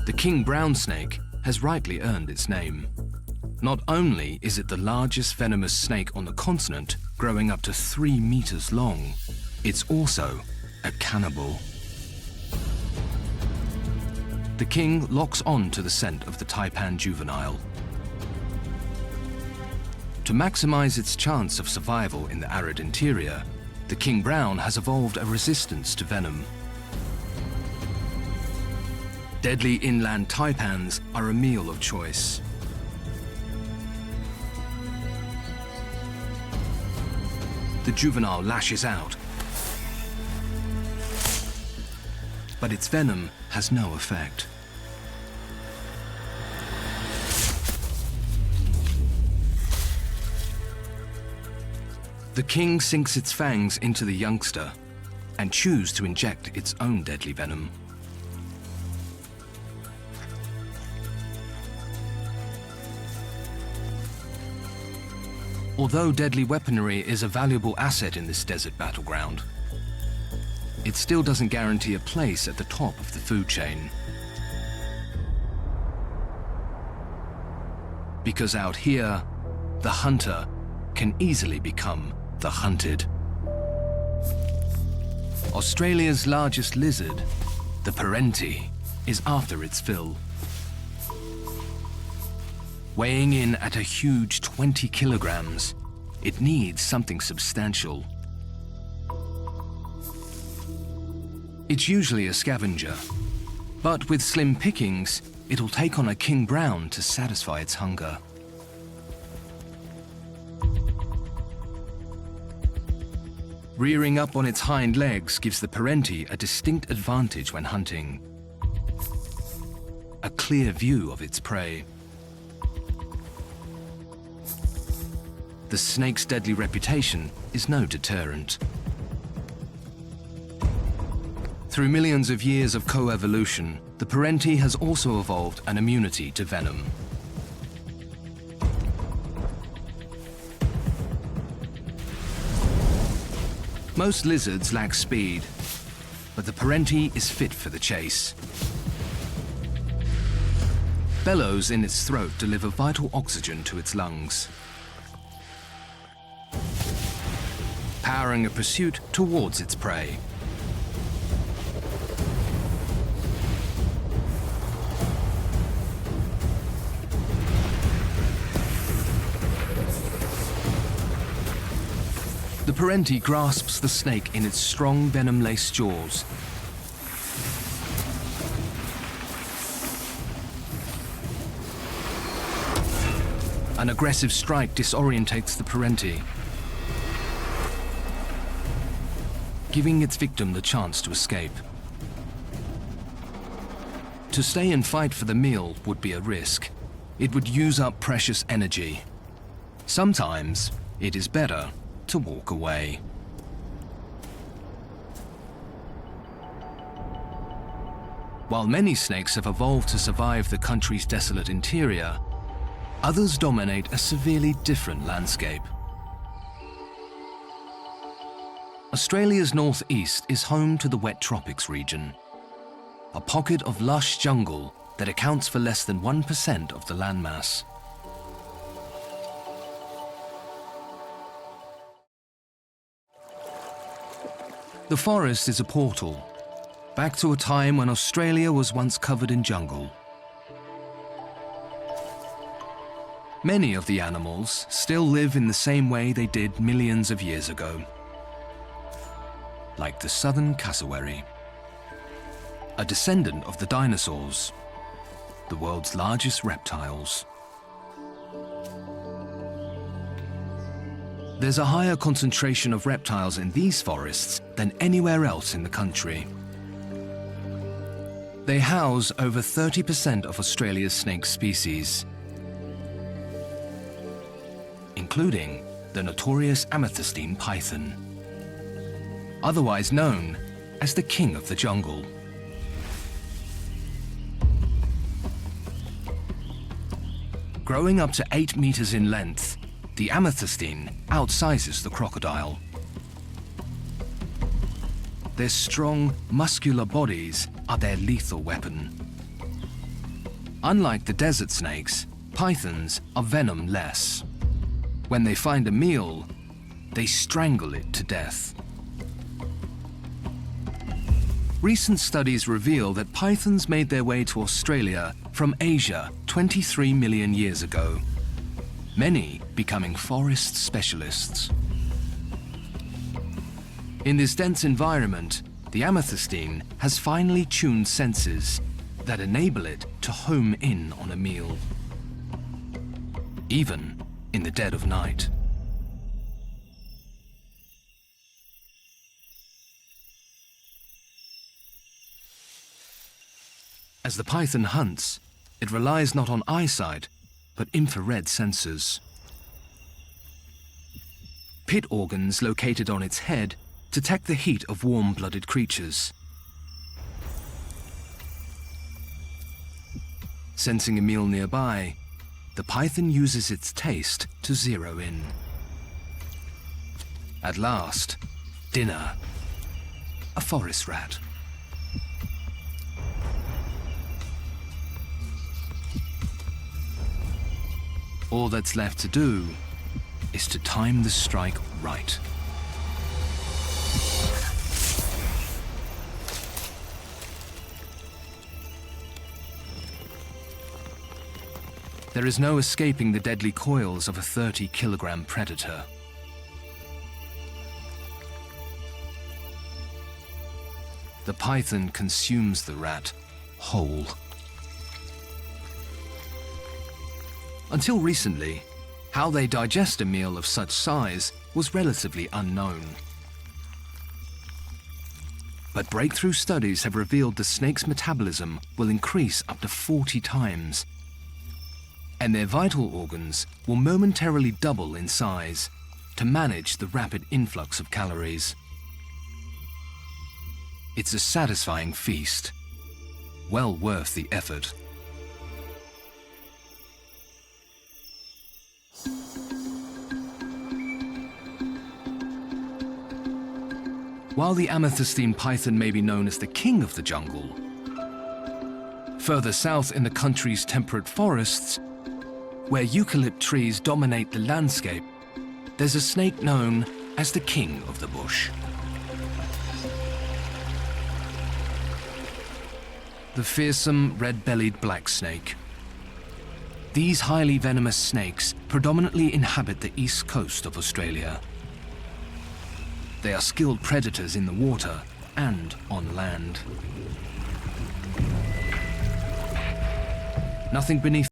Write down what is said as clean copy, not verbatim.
The king brown snake has rightly earned its name. Not only is it the largest venomous snake on the continent, growing up to 3 meters long, it's also a cannibal. The king locks on to the scent of the taipan juvenile. To maximize its chance of survival in the arid interior, the king brown has evolved a resistance to venom. Deadly inland taipans are a meal of choice. The juvenile lashes out, but its venom has no effect. The king sinks its fangs into the youngster and chews to inject its own deadly venom. Although deadly weaponry is a valuable asset in this desert battleground, it still doesn't guarantee a place at the top of the food chain. Because out here, the hunter can easily become the hunted. Australia's largest lizard, the Perenti, is after its fill. Weighing in at a huge 20 kilograms, it needs something substantial. It's usually a scavenger, but with slim pickings, it'll take on a king brown to satisfy its hunger. Rearing up on its hind legs gives the Perenti a distinct advantage when hunting. A clear view of its prey. The snake's deadly reputation is no deterrent. Through millions of years of coevolution, the Perenti has also evolved an immunity to venom. Most lizards lack speed, but the Perenti is fit for the chase. Bellows in its throat deliver vital oxygen to its lungs, powering a pursuit towards its prey. The Perenti grasps the snake in its strong venom-laced jaws. An aggressive strike disorientates the Perenti, giving its victim the chance to escape. To stay and fight for the meal would be a risk. It would use up precious energy. Sometimes it is better to walk away. While many snakes have evolved to survive the country's desolate interior, others dominate a severely different landscape. Australia's northeast is home to the wet tropics region, a pocket of lush jungle that accounts for less than 1% of the landmass. The forest is a portal back to a time when Australia was once covered in jungle. Many of the animals still live in the same way they did millions of years ago, like the southern cassowary, a descendant of the dinosaurs, the world's largest reptiles. There's a higher concentration of reptiles in these forests than anywhere else in the country. They house over 30% of Australia's snake species, including the notorious amethystine python, otherwise known as the king of the jungle. Growing up to 8 meters in length, the amethystine outsizes the crocodile. Their strong, muscular bodies are their lethal weapon. Unlike the desert snakes, pythons are venom-less. When they find a meal, they strangle it to death. Recent studies reveal that pythons made their way to Australia from Asia 23 million years ago, many becoming forest specialists. In this dense environment, the amethystine has finely tuned senses that enable it to home in on a meal, even in the dead of night. As the python hunts, it relies not on eyesight, but infrared sensors. Pit organs located on its head detect the heat of warm-blooded creatures. Sensing a meal nearby, the python uses its taste to zero in. At last, dinner. A forest rat. All that's left to do is to time the strike right. There is no escaping the deadly coils of a 30-kilogram predator. The python consumes the rat whole. Until recently, how they digest a meal of such size was relatively unknown. But breakthrough studies have revealed the snake's metabolism will increase up to 40 times, and their vital organs will momentarily double in size to manage the rapid influx of calories. It's a satisfying feast, well worth the effort. While the amethystine python may be known as the king of the jungle, further south in the country's temperate forests, where eucalypt trees dominate the landscape, there's a snake known as the king of the bush. The fearsome red-bellied black snake. These highly venomous snakes predominantly inhabit the east coast of Australia. They are skilled predators in the water and on land. Nothing beneath